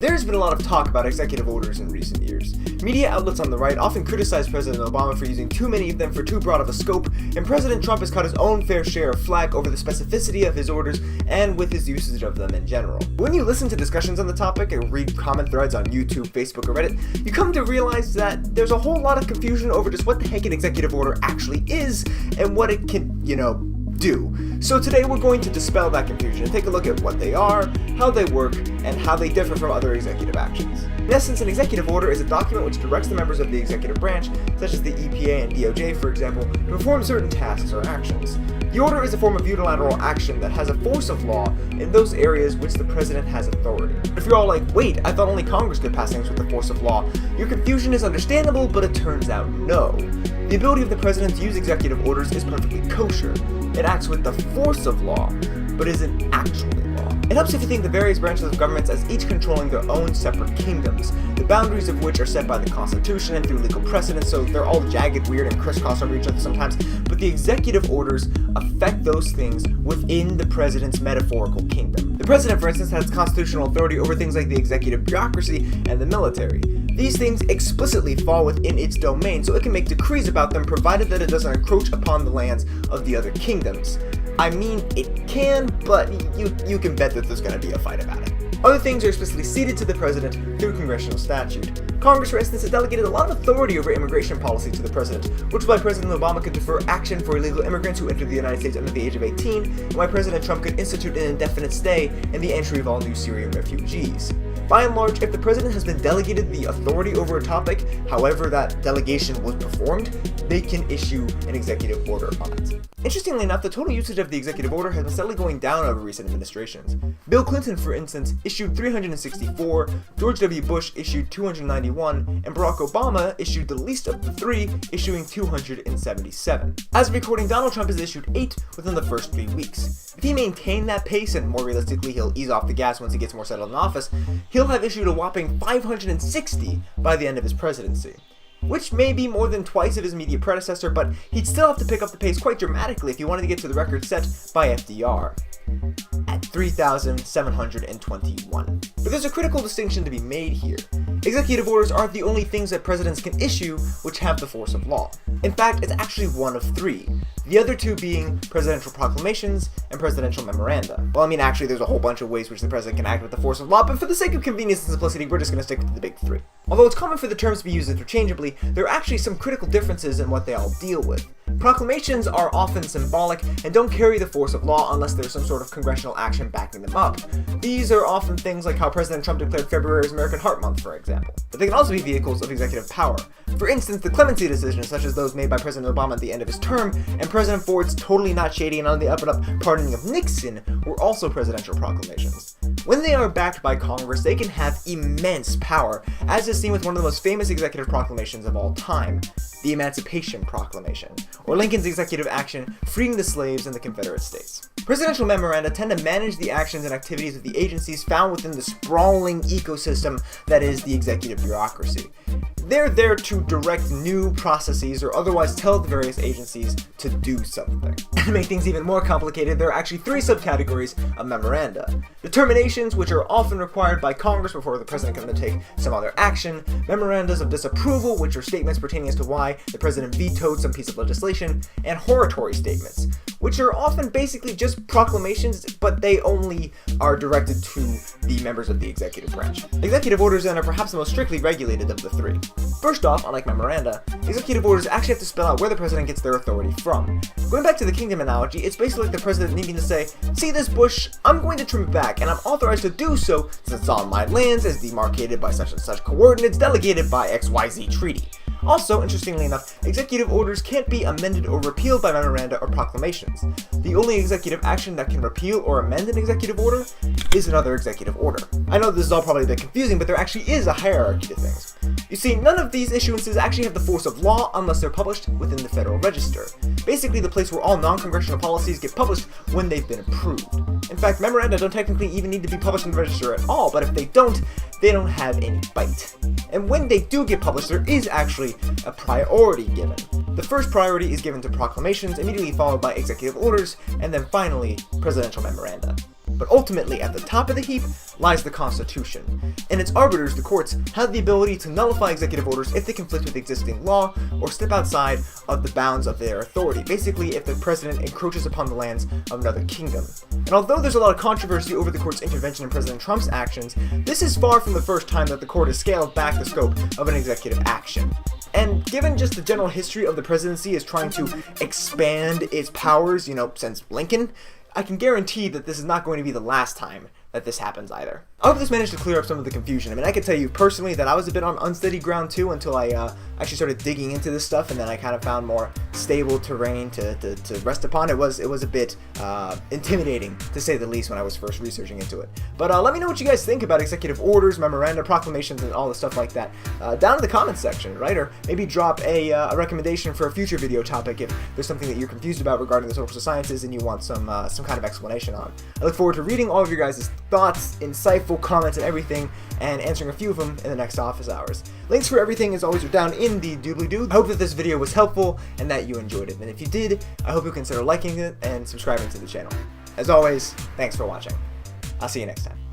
There's been a lot of talk about executive orders in recent years. Media outlets on the right often criticize President Obama for using too many of them for too broad of a scope, and President Trump has caught his own fair share of flack over the specificity of his orders and with his usage of them in general. When you listen to discussions on the topic and read comment threads on YouTube, Facebook, or Reddit, you come to realize that there's a whole lot of confusion over just what the heck an executive order actually is and what it can, do. So today we're going to dispel that confusion and take a look at what they are, how they work, and how they differ from other executive actions. In essence, an executive order is a document which directs the members of the executive branch, such as the EPA and DOJ for example, to perform certain tasks or actions. The order is a form of unilateral action that has a force of law in those areas which the president has authority. If you're all like, wait, I thought only Congress could pass things with the force of law, your confusion is understandable, but it turns out no. The ability of the president to use executive orders is perfectly kosher. It acts with the force of law, but isn't actually law. It helps if you think the various branches of governments as each controlling their own separate kingdoms, the boundaries of which are set by the Constitution and through legal precedent, so they're all jagged, weird, and crisscross over each other sometimes, but the executive orders affect those things within the president's metaphorical kingdom. The president, for instance, has constitutional authority over things like the executive bureaucracy and the military. These things explicitly fall within its domain, so it can make decrees about them provided that it doesn't encroach upon the lands of the other kingdoms. I mean, it can, but you can bet that there's going to be a fight about it. Other things are explicitly ceded to the president through congressional statute. Congress, for instance, has delegated a lot of authority over immigration policy to the president, which is why President Obama could defer action for illegal immigrants who enter the United States under the age of 18, and why President Trump could institute an indefinite stay and the entry of all new Syrian refugees. By and large, if the president has been delegated the authority over a topic, however that delegation was performed, they can issue an executive order on it. Interestingly enough, the total usage of the executive order has been steadily going down over recent administrations. Bill Clinton, for instance, issued 364, George W. Bush issued 291, and Barack Obama issued the least of the three, issuing 277. As of recording, Donald Trump has issued 8 within the first 3 weeks. If he maintained that pace, and more realistically he'll ease off the gas once he gets more settled in office, he'll have issued a whopping 560 by the end of his presidency. Which may be more than twice of his immediate predecessor, but he'd still have to pick up the pace quite dramatically if he wanted to get to the record set by FDR at 3,721. But there's a critical distinction to be made here. Executive orders aren't the only things that presidents can issue which have the force of law. In fact, it's actually one of 3. The other 2 being presidential proclamations and presidential memoranda. Well, I mean, actually, there's a whole bunch of ways which the president can act with the force of law, but for the sake of convenience and simplicity, we're just going to stick to the big 3. Although it's common for the terms to be used interchangeably, there are actually some critical differences in what they all deal with. Proclamations are often symbolic and don't carry the force of law unless there's some sort of congressional action backing them up. These are often things like how President Trump declared February as American Heart Month, for example. But they can also be vehicles of executive power. For instance, the clemency decisions, such as those made by President Obama at the end of his term, and President Ford's totally not shady and on the up-and-up pardoning of Nixon, were also presidential proclamations. When they are backed by Congress, they can have immense power, as is seen with one of the most famous executive proclamations of all time, the Emancipation Proclamation, or Lincoln's executive action freeing the slaves in the Confederate States. Presidential memoranda tend to manage the actions and activities of the agencies found within the sprawling ecosystem that is the executive bureaucracy. They're there to direct new processes or otherwise tell the various agencies to do something. To make things even more complicated, there are actually 3 subcategories of memoranda. Determinations, which are often required by Congress before the president can undertake some other action. Memorandas of disapproval, which are statements pertaining as to why the president vetoed some piece of legislation. And hortatory statements, which are often basically just proclamations, but they only are directed to the members of the executive branch. Executive orders then are perhaps the most strictly regulated of the 3. First off, unlike memoranda, executive orders actually have to spell out where the president gets their authority from. Going back to the kingdom analogy, it's basically like the president needing to say, see this bush, I'm going to trim it back, and I'm authorized to do so since it's on my lands as demarcated by such and such coordinates delegated by XYZ treaty. Also, interestingly enough, executive orders can't be amended or repealed by memoranda or proclamations. The only executive action that can repeal or amend an executive order is another executive order. I know this is all probably a bit confusing, but there actually is a hierarchy to things. You see, none of these issuances actually have the force of law unless they're published within the Federal Register, basically the place where all non-congressional policies get published when they've been approved. In fact, memoranda don't technically even need to be published in the Register at all, but if they don't have any bite. And when they do get published, there is actually a priority given. The first priority is given to proclamations, immediately followed by executive orders, and then finally, presidential memoranda. But ultimately, at the top of the heap lies the Constitution. And its arbiters, the courts, have the ability to nullify executive orders if they conflict with existing law or step outside of the bounds of their authority. Basically, if the president encroaches upon the lands of another kingdom. And although there's a lot of controversy over the court's intervention in President Trump's actions, this is far from the first time that the court has scaled back the scope of an executive action. And given just the general history of the presidency is trying to expand its powers, since Lincoln, I can guarantee that this is not going to be the last time that this happens either. I hope this managed to clear up some of the confusion. I mean, I can tell you personally that I was a bit on unsteady ground too until I actually started digging into this stuff, and then I kind of found more stable terrain to rest upon. It was a bit intimidating, to say the least, when I was first researching into it. But let me know what you guys think about executive orders, memoranda, proclamations, and all the stuff like that down in the comments section, right? Or maybe drop a recommendation for a future video topic if there's something that you're confused about regarding the social sciences and you want some kind of explanation on. I look forward to reading all of your guys' thoughts, insightful comments, and everything, and answering a few of them in the next office hours. Links for everything, as always, are down in the doobly-doo. I hope that this video was helpful and that you enjoyed it. And if you did, I hope you consider liking it and subscribing to the channel. As always, thanks for watching. I'll see you next time.